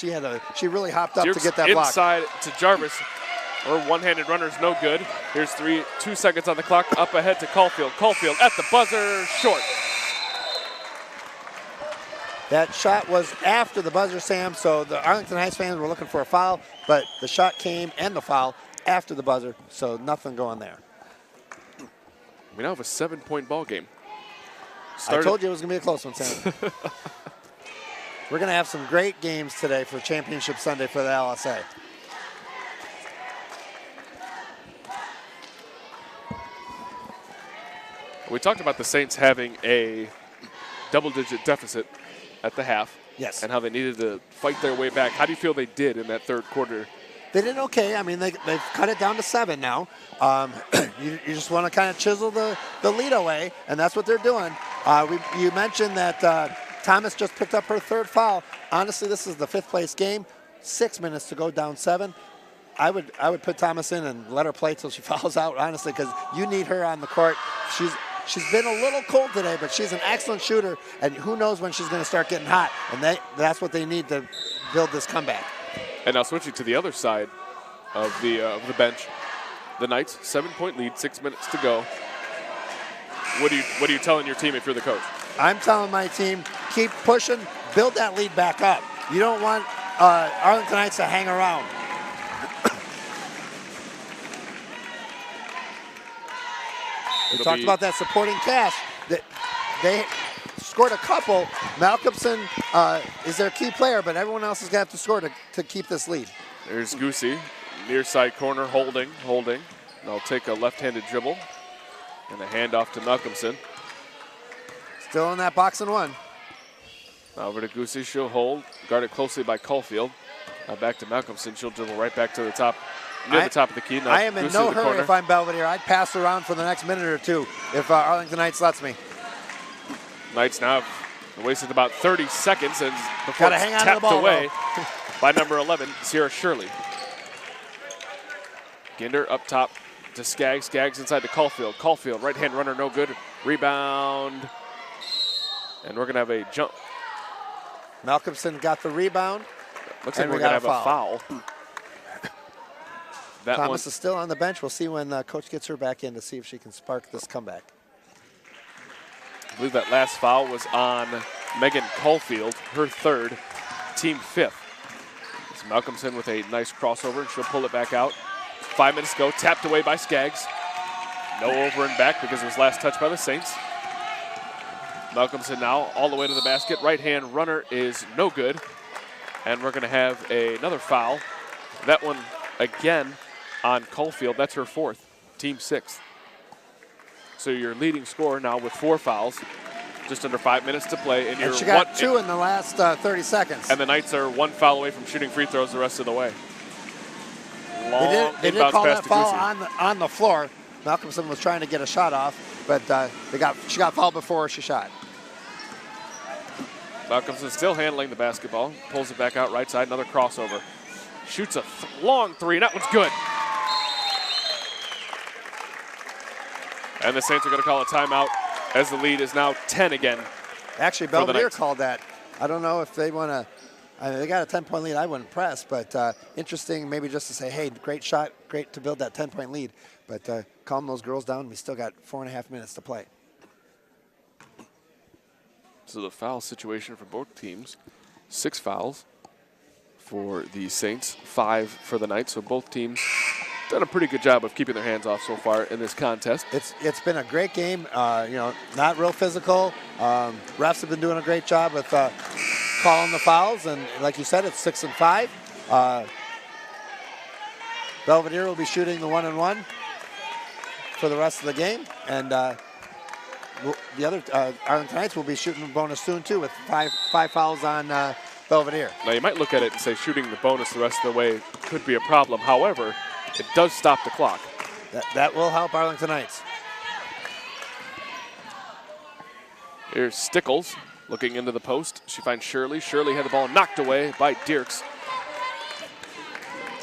She really hopped up Dierks to get that block. inside to Jarvis. Her one-handed runner is no good. Here's 2 seconds on the clock. Up ahead to Caulfield. Caulfield at the buzzer, short. That shot was after the buzzer, Sam, so the Arlington Heights fans were looking for a foul, but the shot came and the foul after the buzzer, so nothing going there. We now have a 7-point ball game. I told you it was going to be a close one, Sam. We're going to have some great games today for Championship Sunday for the LSA. We talked about the Saints having a double-digit deficit at the half. Yes. And how they needed to fight their way back. How do you feel they did in that third quarter? They did okay. I mean, they've cut it down to 7 now. You just want to kind of chisel the lead away, and that's what they're doing. You mentioned that Thomas just picked up her third foul. Honestly, this is the 5th place game. 6 minutes to go, down 7. I would put Thomas in and let her play till she fouls out, honestly, because you need her on the court. She's been a little cold today, but she's an excellent shooter, and who knows when she's going to start getting hot. And that's what they need to build this comeback. And now switching to the other side of the bench, the Knights, 7-point lead, 6 minutes to go. What are you telling your team if you're the coach? I'm telling my team, keep pushing, build that lead back up. You don't want Arlington Heights to hang around. We talked about that supporting cast. They scored a couple. Malcolmson is their key player, but everyone else is going to have to score to keep this lead. There's Goosey, near side corner, holding. They'll take a left-handed dribble and a handoff to Malcolmson. Still in that box and one. Now over to Goosey, she'll hold, guarded closely by Caulfield. Now back to Malcolmson, she'll dribble right back to the top, near the top of the key. Now I am in Goosey no to the hurry corner. if I'm Belvidere. I'd pass around for the next minute or two if Arlington Heights lets me. Knights now have wasted about 30 seconds and before Gotta it's hang on to tapped the ball, away by number 11, Sierra Shirley. Ginder up top to Skaggs. Skaggs inside to Caulfield. Caulfield, right-hand runner, no good. Rebound. And we're going to have a jump. Malcolmson got the rebound. Looks like and we're going to have a foul. Thomas is still on the bench. We'll see when Coach gets her back in to see if she can spark this comeback. I believe that last foul was on Megan Caulfield, her third, team fifth. So Malcolmson with a nice crossover, and she'll pull it back out. 5 minutes ago, tapped away by Skaggs. No over and back because it was last touched by the Saints. Malcolmson now all the way to the basket. Right-hand runner is no good. And we're going to have another foul. That one again on Caulfield. That's her fourth, team sixth. So your leading scorer now with 4 fouls. Just under 5 minutes to play. And she got 2 in the last 30 seconds. And the Knights are 1 foul away from shooting free throws the rest of the way. They did call that foul on the floor. Malcolmson was trying to get a shot off, but she got fouled before she shot. Malcolmson still handling the basketball. Pulls it back out right side, another crossover. Shoots a long three, and that one's good. And the Saints are going to call a timeout as the lead is now 10 again. Actually, Belvidere called that. I don't know if they want to. They got a 10-point lead. I wouldn't press, but interesting maybe just to say, hey, great shot, great to build that 10-point lead. But calm those girls down. We still got 4.5 minutes to play. So the foul situation for both teams, 6 fouls for the Saints, 5 for the Knights. So both teams done a pretty good job of keeping their hands off so far in this contest. It's been a great game. Not real physical. Refs have been doing a great job with calling the fouls, and like you said, it's 6 and 5. Belvidere will be shooting the 1-and-1 for the rest of the game, and the other Arlington Knights will be shooting the bonus soon too, with five fouls on Belvidere. Now you might look at it and say shooting the bonus the rest of the way could be a problem. However, it does stop the clock. That will help Arlington Knights. Here's Stickles looking into the post. She finds Shirley. Shirley had the ball knocked away by Dierks.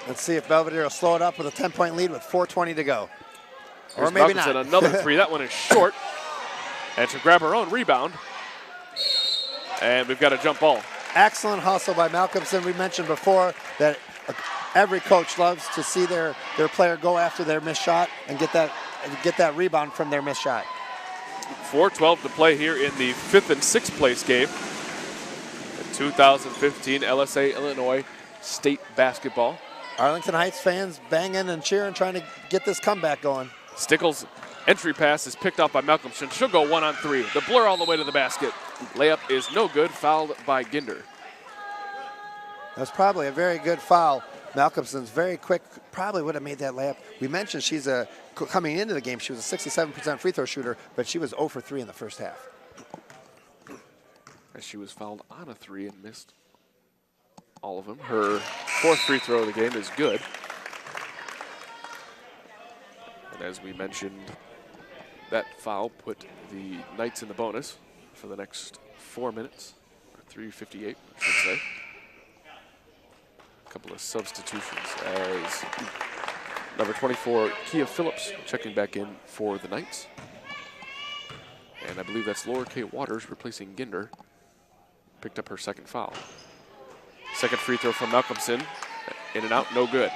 Let's see if Belvidere will slow it up with a 10-point lead with 4:20 to go. Here's or maybe Malcolmson, not. Another three. That one is short. And to grab her own rebound. And we've got a jump ball. Excellent hustle by Malcolmson. We mentioned before that every coach loves to see their player go after their missed shot and get that rebound from their missed shot. 4:12 to play here in the 5th and 6th place game. The 2015 LSA Illinois State Basketball. Arlington Heights fans banging and cheering, trying to get this comeback going. Stickles' entry pass is picked up by Malcolmson. She'll go 1-on-3. The blur all the way to the basket. Layup is no good, fouled by Ginder. That's probably a very good foul. Malcolmson's very quick, probably would have made that layup. We mentioned she's coming into the game, she was a 67% free throw shooter, but she was 0 for 3 in the first half. As she was fouled on a 3 and missed all of them. Her 4th free throw of the game is good. And as we mentioned, that foul put the Knights in the bonus for the next 4 minutes, or 3:58, I should say. A couple of substitutions as number 24, Kia Phillips, checking back in for the Knights. And I believe that's Laura K. Waters replacing Ginder. Picked up her 2nd foul. 2nd free throw from Malcolmson. In and out, no good.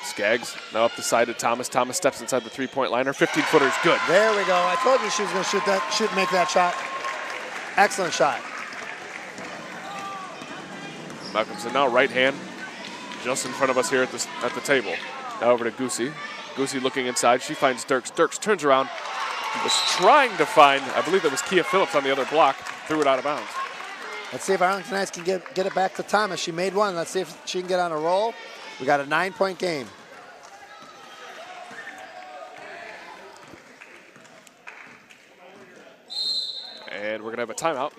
Skaggs now up the side to Thomas. Thomas steps inside the 3-point line. Her 15-footer is good. There we go. I told you she was going to make that shot. Excellent shot. Malcolmson now right hand, just in front of us here at the table. Now over to Goosey. Goosey looking inside. She finds Dirks. Dirks turns around. Was trying to find, I believe that was Kia Phillips on the other block. Threw it out of bounds. Let's see if Arlington Knights can get it back to Thomas. She made one. Let's see if she can get on a roll. We got a 9-point game. And we're going to have a timeout.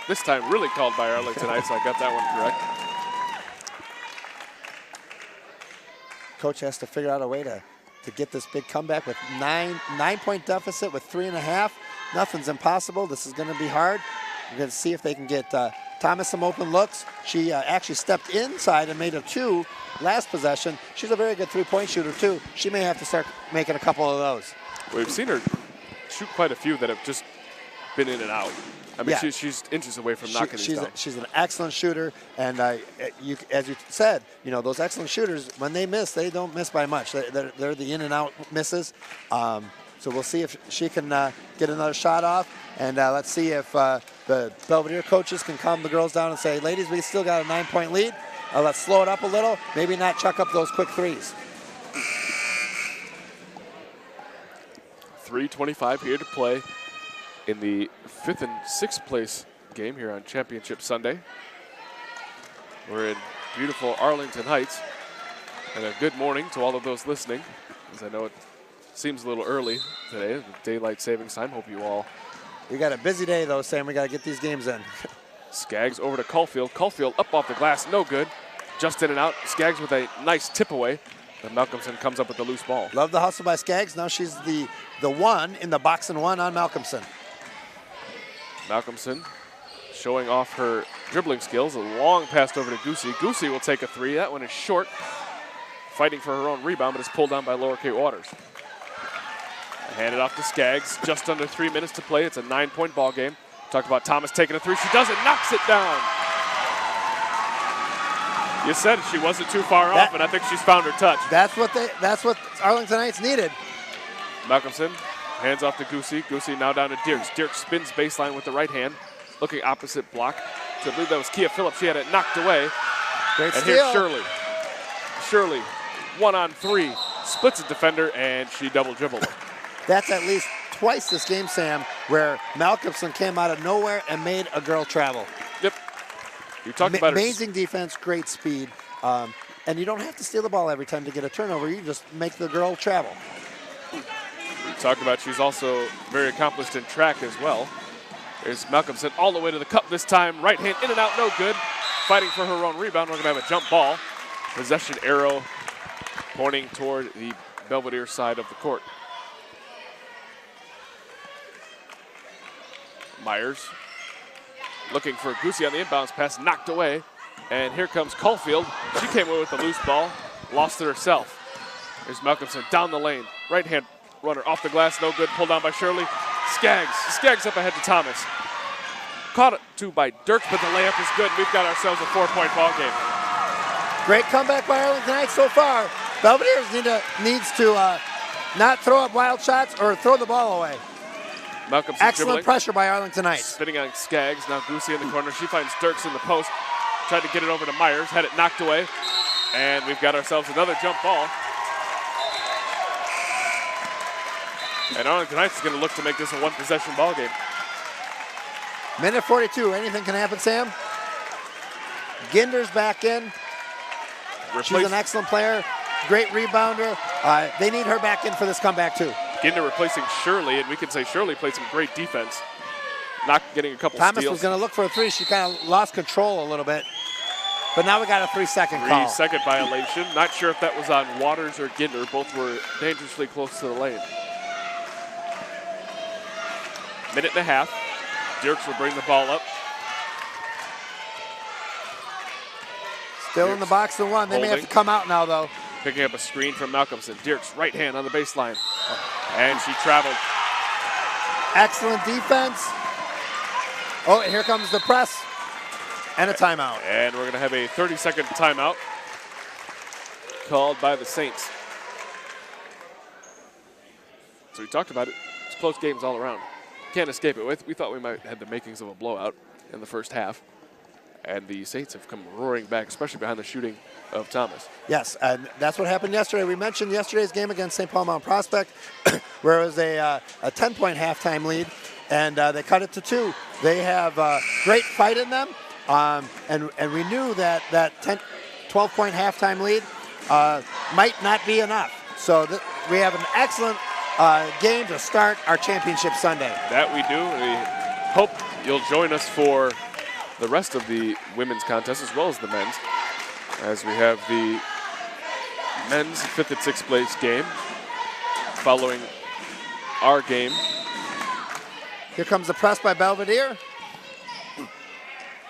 This time really called by Arlington Knights, so I got that one correct. Coach has to figure out a way to get this big comeback with 9-point deficit with 3.5. Nothing's impossible. This is going to be hard. We're going to see if they can get Thomas some open looks. She actually stepped inside and made a 2 last possession. She's a very good 3-point shooter too. She may have to start making a couple of those. We've seen her shoot quite a few that have just been in and out. I mean, yeah. She's inches away from knocking these down. She's an excellent shooter, and as you said, those excellent shooters, when they miss, they don't miss by much. They're the in and out misses. So we'll see if she can get another shot off. And let's see if the Belvidere coaches can calm the girls down and say, ladies, we still got a 9-point lead. Let's slow it up a little. Maybe not chuck up those quick threes. 3:25 here to play in the 5th and 6th place game here on Championship Sunday. We're in beautiful Arlington Heights. And a good morning to all of those listening, as I know it seems a little early today, with daylight savings time. Hope you all. We got a busy day, though, Sam. We got to get these games in. Skaggs over to Caulfield. Caulfield up off the glass, no good. Just in and out. Skaggs with a nice tip away. And Malcolmson comes up with the loose ball. Love the hustle by Skaggs. Now she's the one in the box and one on Malcolmson. Malcolmson showing off her dribbling skills. A long pass over to Goosey. Goosey will take a three. That one is short. Fighting for her own rebound, but is pulled down by Lower Cape Waters. Handed off to Skaggs. Just under 3 minutes to play. It's a 9-point ball game. Talked about Thomas taking a three. She does it, knocks it down. You said she wasn't too far off, and I think she's found her touch. That's what Arlington Heights needed. Malcolmson hands off to Goosey. Goosey now down to Dirks. Dirks spins baseline with the right hand, looking opposite block. So I believe that was Kia Phillips. She had it knocked away. Great and steal. Here's Shirley. Shirley, 1-on-3, splits a defender, and she double dribbled. That's at least twice this game, Sam, where Malcolmson came out of nowhere and made a girl travel. Yep. You talked about amazing defense, great speed, and you don't have to steal the ball every time to get a turnover. You just make the girl travel. You talked about she's also very accomplished in track as well. There's Malcolmson all the way to the cup this time. Right hand in and out, no good. Fighting for her own rebound. We're going to have a jump ball. Possession arrow pointing toward the Belvidere side of the court. Myers looking for Goosey on the inbounds pass, knocked away. And here comes Caulfield. She came away with the loose ball, lost it herself. There's Malcolmson down the lane. Right hand runner off the glass, no good, pulled down by Shirley. Skaggs up ahead to Thomas. Caught it to by Dirks, but the layup is good. We've got ourselves a 4-point ball game. Great comeback by Arlington Heights so far. Belvidere needs to not throw up wild shots or throw the ball away. Malcolmson excellent dribbling. Pressure by Arlington Heights. Spinning on Skaggs. Now Goosey in the corner. She finds Dirks in the post. Tried to get it over to Myers. Had it knocked away. And we've got ourselves another jump ball. And Arlington Heights is going to look to make this a one-possession ball game. Minute 42. Anything can happen, Sam. Ginder's back in. She's an excellent player. Great rebounder. They need her back in for this comeback, too. Ginder replacing Shirley, and we can say Shirley played some great defense. Not getting a couple Thomas steals. was going to look for a three. She kind of lost control a little bit. But now we got a 3-second call. 3-second violation. Not sure if that was on Waters or Ginder. Both were dangerously close to the lane. Minute and a half. Dirks will bring the ball up. Still in the box and one. They may have to come out now, though. Picking up a screen from Malcolmson. Dirks right hand on the baseline. And she traveled. Excellent defense. Oh, and here comes the press. And a timeout. And we're going to have a 30-second timeout called by the Saints. So we talked about it. It's close games all around. Can't escape it. We thought we might have the makings of a blowout in the first half. And the Saints have come roaring back, especially behind the shooting of Thomas. Yes, and that's what happened yesterday. We mentioned yesterday's game against St. Paul Mount Prospect, where it was a 10-point halftime lead, and they cut it to 2. They have a great fight in them, and we knew that 12-point halftime lead might not be enough. So we have an excellent game to start our championship Sunday. That we do. We hope you'll join us for the rest of the women's contest as well as the men's, as we have the men's 5th and 6th place game following our game. Here comes the press by Belvidere.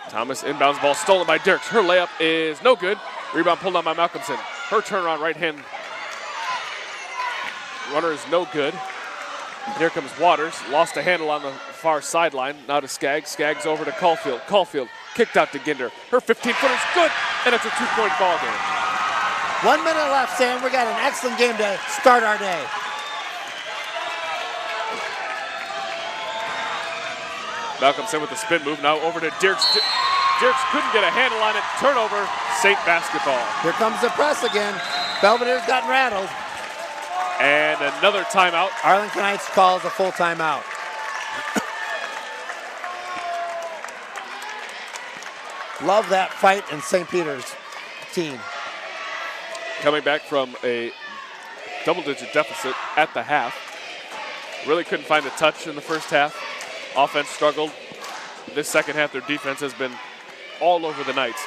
Thomas inbounds ball stolen by Dirks. Her layup is no good. Rebound pulled on by Malcolmson. Her turnaround right hand runner is no good. And here comes Waters. Lost a handle on the far sideline. Now to Skaggs. Skaggs over to Caulfield. Caulfield kicked out to Ginder. Her 15-footer's good, and it's a 2-point ball game. 1 minute left, Sam. We got an excellent game to start our day. Malcolmson with the spin move. Now over to Dirks. Dirks couldn't get a handle on it. Turnover, St. basketball. Here comes the press again. Belvidere's gotten rattled. And another timeout. Arlington Heights calls a full timeout. Love that fight in St. Peter's team. Coming back from a double-digit deficit at the half. Really couldn't find a touch in the first half. Offense struggled. This second half, their defense has been all over the Knights.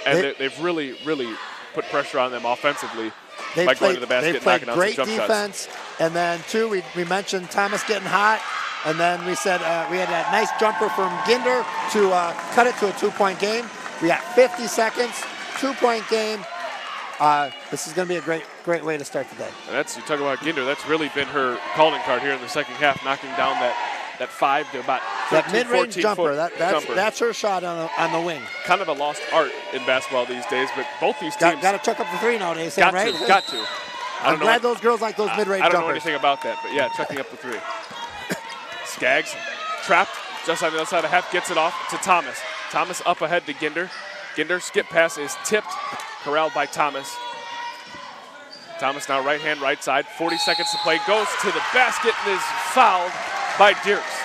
And they've really, really put pressure on them offensively by going to the basket and knocking out some jump shots. Great defense. And then, too, we mentioned Thomas getting hot. And then we said we had that nice jumper from Ginder to cut it to a 2-point game. We got 50 seconds, 2-point game. This is going to be a great way to start the day. And you talk about Ginder, that's really been her calling card here in the second half, knocking down that 5 to about 13, that mid-range jumper. Jumper. That's her shot on the wing. Kind of a lost art in basketball these days, but both these teams got to chuck up the 3 nowadays, got right? Got to. I'm glad those girls like those mid-range jumpers. I don't know anything about that, but yeah, chucking up the 3. Skaggs trapped just on the other side of the half, gets it off to Thomas. Thomas up ahead to Ginder. Ginder skip pass is tipped, corralled by Thomas. Thomas now right hand, right side, 40 seconds to play, goes to the basket and is fouled by Dirks.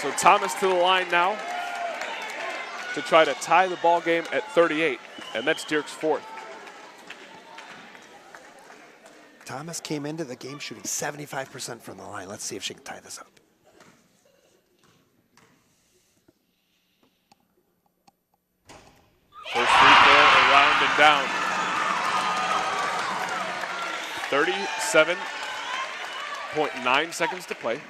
So Thomas to the line now to try to tie the ball game at 38, and that's Dirks' 4th. Thomas came into the game shooting 75% from the line. Let's see if she can tie this up. First free throw around and down. 37.9 seconds to play.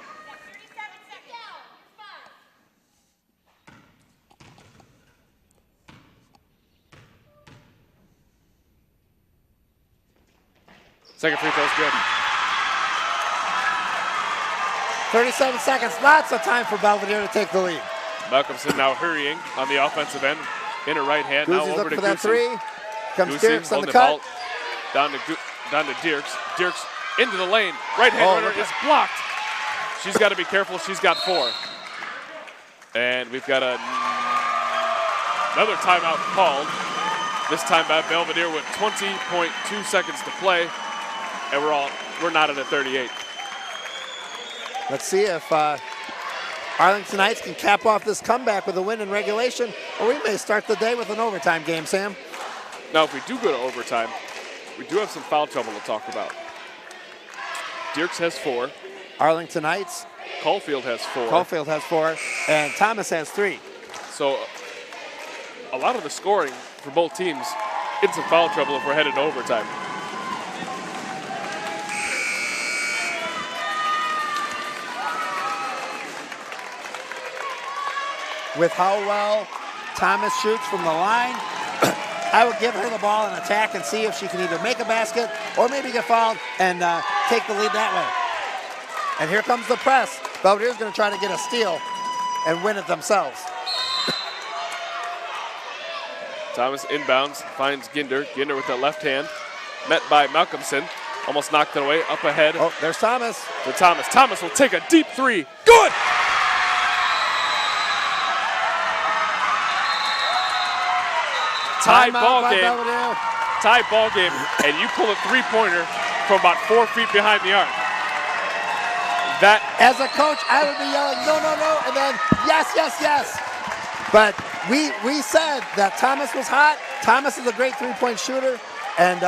Second free throw is good. 37 seconds, lots of time for Belvidere to take the lead. Malcolmson now hurrying on the offensive end. In her right hand, Goosey's now over to for that Goosey. 3. Comes Goosey Dirks on the ball cut. down to Dirks. Dirks into the lane. Right hand runner is blocked. She's got to be careful. She's got 4. And we've got another timeout called. This time by Belvidere with 20.2 seconds to play. And we're not at a 38. Let's see if Arlington Heights can cap off this comeback with a win in regulation, or we may start the day with an overtime game, Sam. Now, if we do go to overtime, we do have some foul trouble to talk about. Dirks has 4. Arlington Heights. Caulfield has 4. Caulfield has 4, and Thomas has 3. So a lot of the scoring for both teams in some foul trouble if we're headed to overtime. With how well Thomas shoots from the line, I would give her the ball and attack and see if she can either make a basket or maybe get fouled and take the lead that way. And here comes the press. Belvidere's going to try to get a steal and win it themselves. Thomas inbounds, finds Ginder. Ginder with the left hand, met by Malcolmson. Almost knocked it away, up ahead. Oh, there's Thomas. To Thomas. Thomas will take a deep 3. Good! Tie ball game. Tie ball game, and you pull a 3-pointer from about 4 feet behind the arc. That, as a coach, I would be yelling, no, no, no, and then yes, yes, yes. But we said that Thomas was hot. Thomas is a great 3-point shooter, and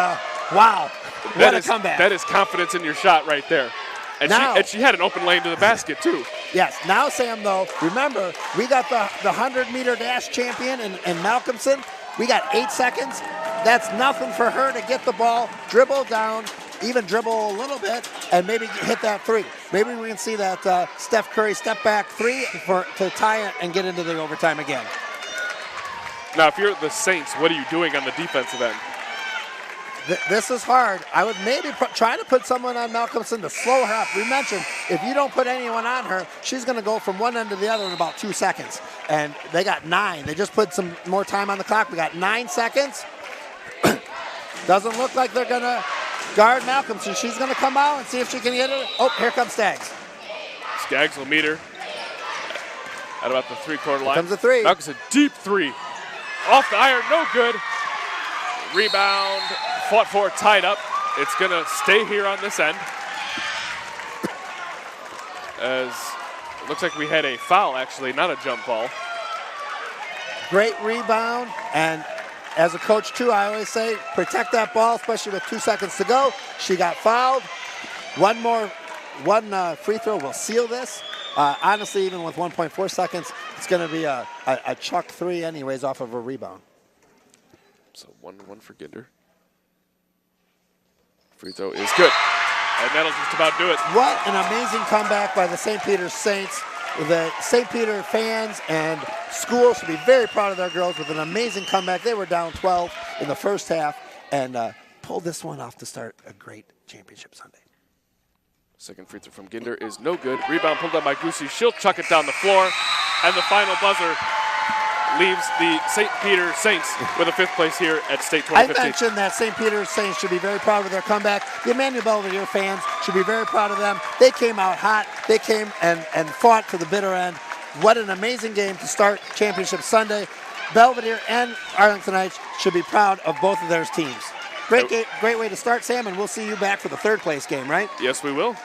wow, what a comeback. That is confidence in your shot right there. And, she had an open lane to the basket, too. Yes. Now, Sam, though, remember, we got the 100-meter dash champion in Malcolmson. We got 8 seconds. That's nothing for her to get the ball, dribble down, even dribble a little bit, and maybe hit that 3. Maybe we can see that Steph Curry step back 3 to tie it and get into the overtime again. Now, if you're the Saints, what are you doing on the defensive end? This is hard. I would maybe try to put someone on Malcolmson to slow her up. We mentioned if you don't put anyone on her, she's going to go from one end to the other in about 2 seconds. And they got 9. They just put some more time on the clock. We got 9 seconds. Doesn't look like they're going to guard Malcolmson. She's going to come out and see if she can get it. Oh, here comes Staggs. Skaggs will meet her at about the 3-quarter line. Comes the three. Now it's a deep three. Off the iron, no good. Rebound, fought for, tied up. It's going to stay here on this end. As it looks like we had a foul, actually, not a jump ball. Great rebound, and as a coach too, I always say protect that ball, especially with 2 seconds to go. She got fouled. One free throw will seal this. Honestly, even with 1.4 seconds, it's going to be a chuck three anyways off of a rebound. So 1-1 for Ginder. Free throw is good. And that'll just about do it. What an amazing comeback by the St. Peter Saints. The St. Peter fans and school should be very proud of their girls with an amazing comeback. They were down 12 in the first half and pulled this one off to start a great championship Sunday. Second free throw from Ginder is no good. Rebound pulled down by Goosey. She'll chuck it down the floor. And the final buzzer leaves the St. Peter Saints with a 5th place here at State 2015. I mentioned that St. Peter Saints should be very proud of their comeback. The Immnanuel Belvidere fans should be very proud of them. They came out hot. They came and fought to the bitter end. What an amazing game to start Championship Sunday. Belvidere and Arlington Heights should be proud of both of their teams. Great way to start, Sam, and we'll see you back for the 3rd place game, right? Yes, we will.